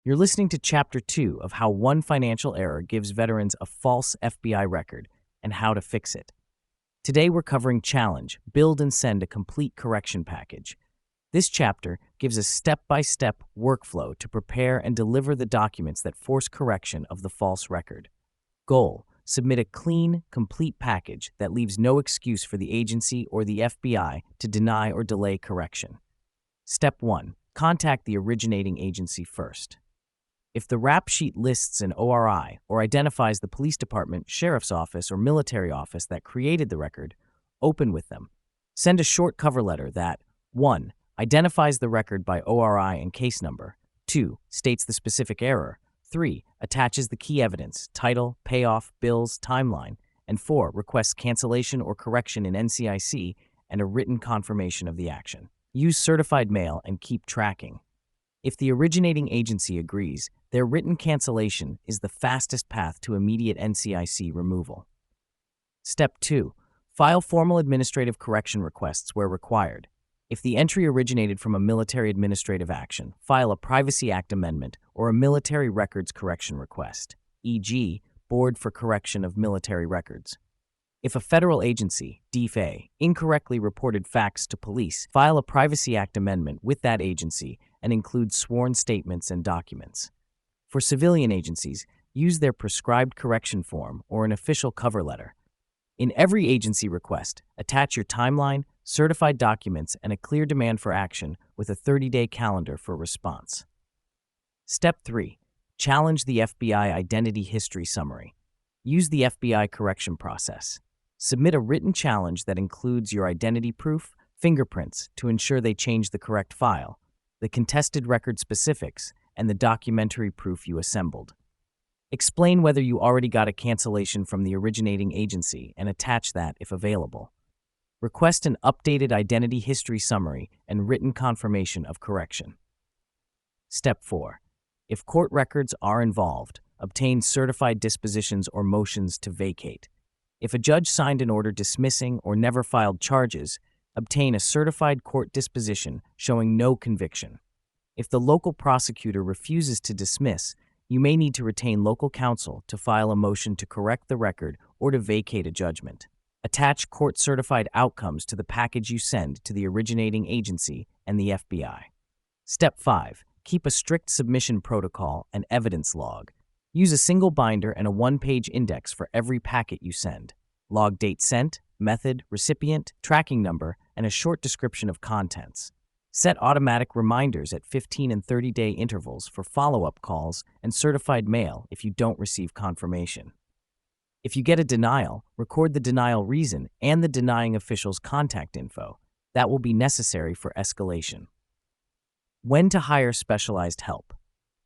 You're listening to Chapter 2 of How One Financial Error Gives Veterans a False FBI Record and How to Fix It. Today we're covering Challenge, Build and Send a Complete Correction Package. This chapter gives a step-by-step workflow to prepare and deliver the documents that force correction of the false record. Goal: submit a clean, complete package that leaves no excuse for the agency or the FBI to deny or delay correction. Step 1. Contact the originating agency first. If the rap sheet lists an ORI or identifies the police department, sheriff's office, or military office that created the record, open with them. Send a short cover letter that 1. Identifies the record by ORI and case number, 2. States the specific error, 3. Attaches the key evidence, title, payoff, bills, timeline, and 4. Requests cancellation or correction in NCIC and a written confirmation of the action. Use certified mail and keep tracking. If the originating agency agrees, their written cancellation is the fastest path to immediate NCIC removal. Step 2. File formal administrative correction requests where required. If the entry originated from a military administrative action, file a Privacy Act amendment or a military records correction request, e.g., Board for Correction of Military Records. If a federal agency, DCII, incorrectly reported facts to police, file a Privacy Act amendment with that agency and include sworn statements and documents. For civilian agencies, use their prescribed correction form or an official cover letter. In every agency request, attach your timeline, certified documents, and a clear demand for action with a 30-day calendar for response. Step 3. Challenge the FBI Identity History Summary. Use the FBI correction process. Submit a written challenge that includes your identity proof, fingerprints to ensure they change the correct file, the contested record specifics, and the documentary proof you assembled. Explain whether you already got a cancellation from the originating agency and attach that if available. Request an updated identity history summary and written confirmation of correction. Step 4. If court records are involved, obtain certified dispositions or motions to vacate. If a judge signed an order dismissing or never filed charges, obtain a certified court disposition showing no conviction. If the local prosecutor refuses to dismiss, you may need to retain local counsel to file a motion to correct the record or to vacate a judgment. Attach court-certified outcomes to the package you send to the originating agency and the FBI. Step 5. Keep a strict submission protocol and evidence log. Use a single binder and a one-page index for every packet you send. Log date sent, method, recipient, tracking number, and a short description of contents. Set automatic reminders at 15 and 30-day intervals for follow-up calls and certified mail if you don't receive confirmation. If you get a denial, record the denial reason and the denying official's contact info. That will be necessary for escalation. When to hire specialized help.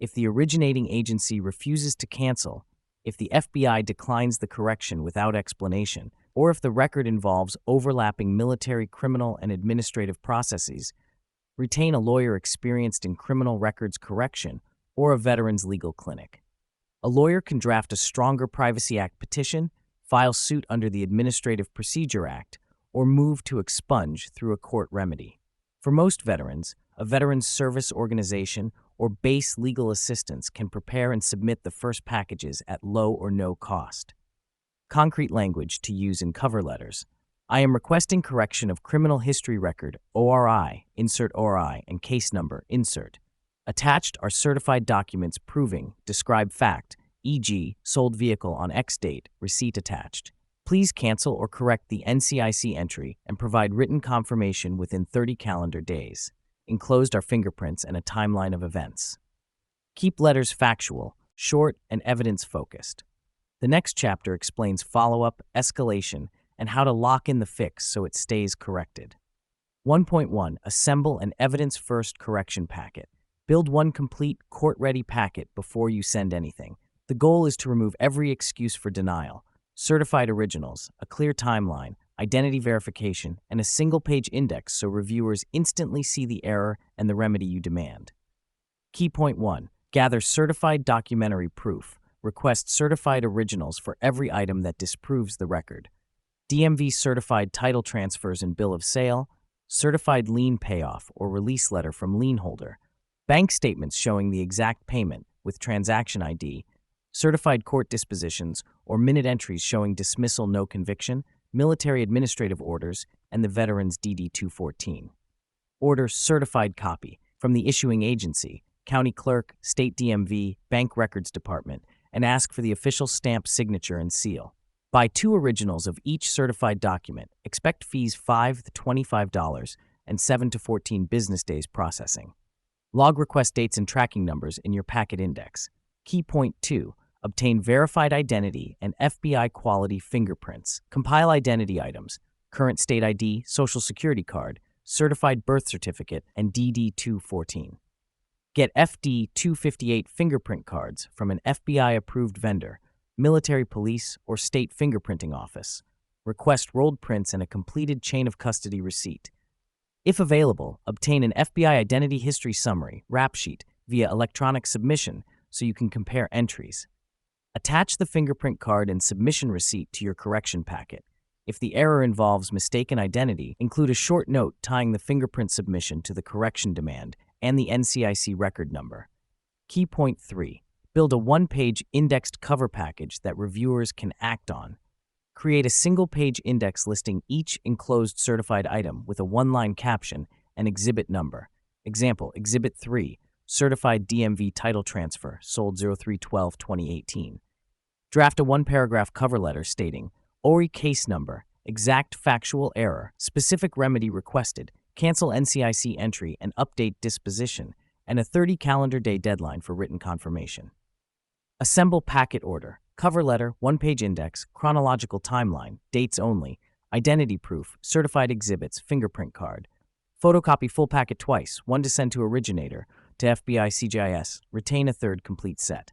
If the originating agency refuses to cancel, if the FBI declines the correction without explanation, or if the record involves overlapping military, criminal, and administrative processes, retain a lawyer experienced in criminal records correction or a veterans legal clinic. A lawyer can draft a stronger Privacy Act petition, file suit under the Administrative Procedure Act, or move to expunge through a court remedy. For most veterans, a veterans service organization or base legal assistance can prepare and submit the first packages at low or no cost. Concrete language to use in cover letters. I am requesting correction of criminal history record, ORI, insert ORI, and case number, insert. Attached are certified documents proving, describe fact, e.g., sold vehicle on X date, receipt attached. Please cancel or correct the NCIC entry and provide written confirmation within 30 calendar days. Enclosed are fingerprints and a timeline of events. Keep letters factual, short, and evidence-focused. The next chapter explains follow-up, escalation, and how to lock in the fix so it stays corrected. 1.1. Assemble an evidence-first correction packet. Build one complete, court-ready packet before you send anything. The goal is to remove every excuse for denial, certified originals, a clear timeline, identity verification, and a single-page index so reviewers instantly see the error and the remedy you demand. Key point 1. Gather certified documentary proof. Request certified originals for every item that disproves the record. DMV certified title transfers and bill of sale, certified lien payoff or release letter from lien holder, bank statements showing the exact payment with transaction ID, certified court dispositions, or minute entries showing dismissal no conviction, military administrative orders, and the veteran's DD-214. Order certified copy from the issuing agency, county clerk, state DMV, bank records department, and ask for the official stamp, signature, and seal. Buy 2 originals of each certified document. Expect fees $5 to $25 and 7 to 14 business days processing. Log request dates and tracking numbers in your packet index. Key point 2. Obtain verified identity and FBI quality fingerprints. Compile identity items, current state ID, social security card, certified birth certificate, and DD-214. Get FD-258 fingerprint cards from an FBI-approved vendor, military police, or state fingerprinting office. Request rolled prints and a completed chain of custody receipt. If available, obtain an FBI identity history summary, rap sheet, via electronic submission so you can compare entries. Attach the fingerprint card and submission receipt to your correction packet. If the error involves mistaken identity, include a short note tying the fingerprint submission to the correction demand and the NCIC record number. Key point 3. Build a one-page indexed cover package that reviewers can act on. Create a single-page index listing each enclosed certified item with a one-line caption and exhibit number. Example, Exhibit 3, Certified DMV Title Transfer, sold 03/12/2018. Draft a one-paragraph cover letter stating, ORI case number, exact factual error, specific remedy requested, cancel NCIC entry and update disposition, and a 30 calendar day deadline for written confirmation. Assemble packet order, cover letter, one-page index, chronological timeline, dates only, identity proof, certified exhibits, fingerprint card. Photocopy full packet twice, one to send to originator, to FBI CJIS, retain a third complete set.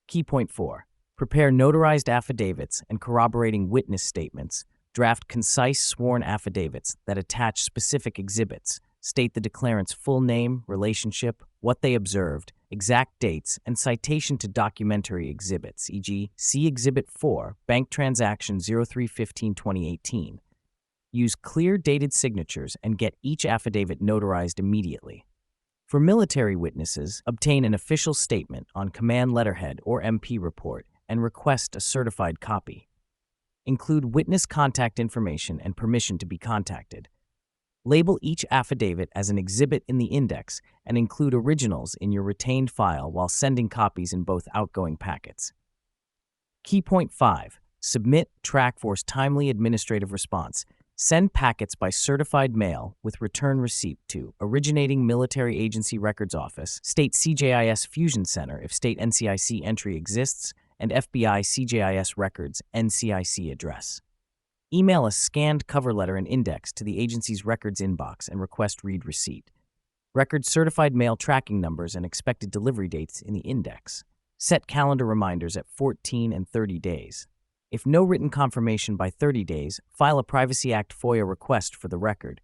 Key point 4. Prepare notarized affidavits and corroborating witness statements. Draft concise sworn affidavits that attach specific exhibits, state the declarant's full name, relationship, what they observed, exact dates, and citation to documentary exhibits, e.g., see Exhibit 4, Bank Transaction 03/15/2018. Use clear dated signatures and get each affidavit notarized immediately. For military witnesses, obtain an official statement on command letterhead or MP report and request a certified copy. Include witness contact information and permission to be contacted. Label each affidavit as an exhibit in the index and include originals in your retained file while sending copies in both outgoing packets. Key point 5. Submit, track for timely administrative response. Send packets by certified mail with return receipt to Originating Military Agency Records Office, State CJIS Fusion Center if State NCIC entry exists, and FBI CJIS Records NCIC address. Email a scanned cover letter and index to the agency's records inbox and request read receipt. Record certified mail tracking numbers and expected delivery dates in the index. Set calendar reminders at 14 and 30 days. If no written confirmation by 30 days, file a Privacy Act FOIA request for the record.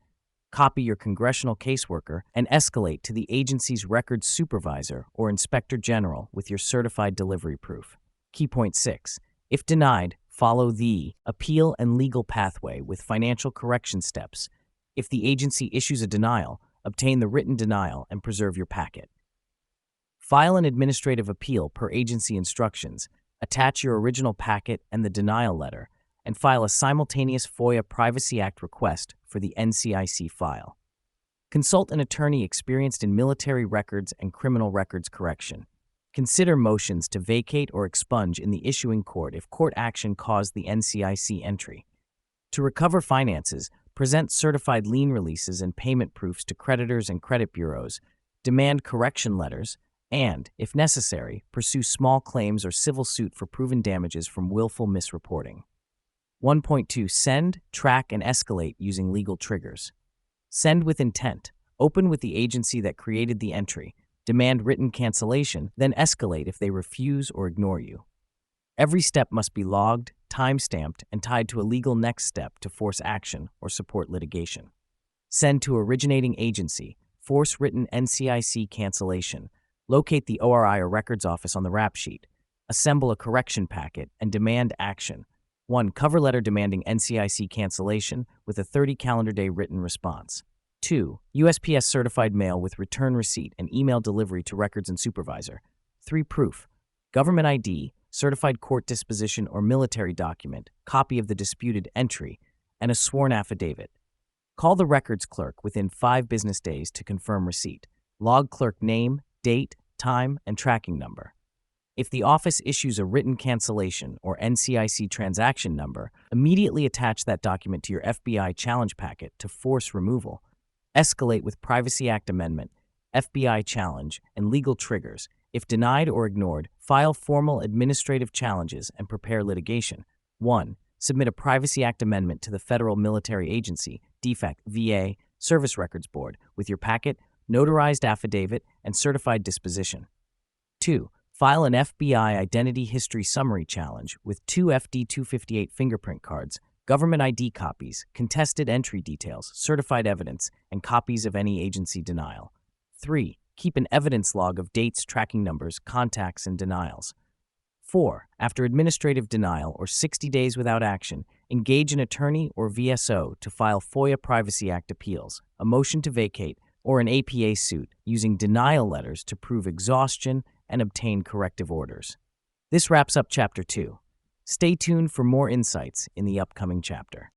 Copy your congressional caseworker and escalate to the agency's records supervisor or inspector general with your certified delivery proof. Key point 6. If denied, follow the appeal and legal pathway with financial correction steps. If the agency issues a denial, obtain the written denial and preserve your packet. File an administrative appeal per agency instructions. Attach your original packet and the denial letter, and file a simultaneous FOIA Privacy Act request for the NCIC file. Consult an attorney experienced in military records and criminal records correction. Consider motions to vacate or expunge in the issuing court if court action caused the NCIC entry. To recover finances, present certified lien releases and payment proofs to creditors and credit bureaus, demand correction letters, and, if necessary, pursue small claims or civil suit for proven damages from willful misreporting. 1.2. Send, track, and escalate using legal triggers. Send with intent. Open with the agency that created the entry. Demand written cancellation, then escalate if they refuse or ignore you. Every step must be logged, time-stamped, and tied to a legal next step to force action or support litigation. Send to originating agency. Force written NCIC cancellation. Locate the ORI or records office on the rap sheet. Assemble a correction packet and demand action. 1. Cover letter demanding NCIC cancellation with a 30 calendar day written response. 2. USPS certified mail with return receipt and email delivery to records and supervisor. 3. Proof. Government ID, certified court disposition or military document, copy of the disputed entry, and a sworn affidavit. Call the records clerk within 5 business days to confirm receipt. Log clerk name, date, time, and tracking number. If the office issues a written cancellation or NCIC transaction number, immediately attach that document to your FBI challenge packet to force removal. Escalate with Privacy Act amendment, FBI challenge, and legal triggers. If denied or ignored, file formal administrative challenges and prepare litigation. 1. Submit a Privacy Act amendment to the Federal Military Agency, DFAC, VA, Service Records Board, with your packet, notarized affidavit, and certified disposition. 2. File an FBI Identity History Summary Challenge with 2 FD-258 fingerprint cards, government ID copies, contested entry details, certified evidence, and copies of any agency denial. 3. Keep an evidence log of dates, tracking numbers, contacts, and denials. 4. After administrative denial or 60 days without action, engage an attorney or VSO to file FOIA Privacy Act appeals, a motion to vacate, or an APA suit using denial letters to prove exhaustion and obtain corrective orders. This wraps up Chapter 2. Stay tuned for more insights in the upcoming chapter.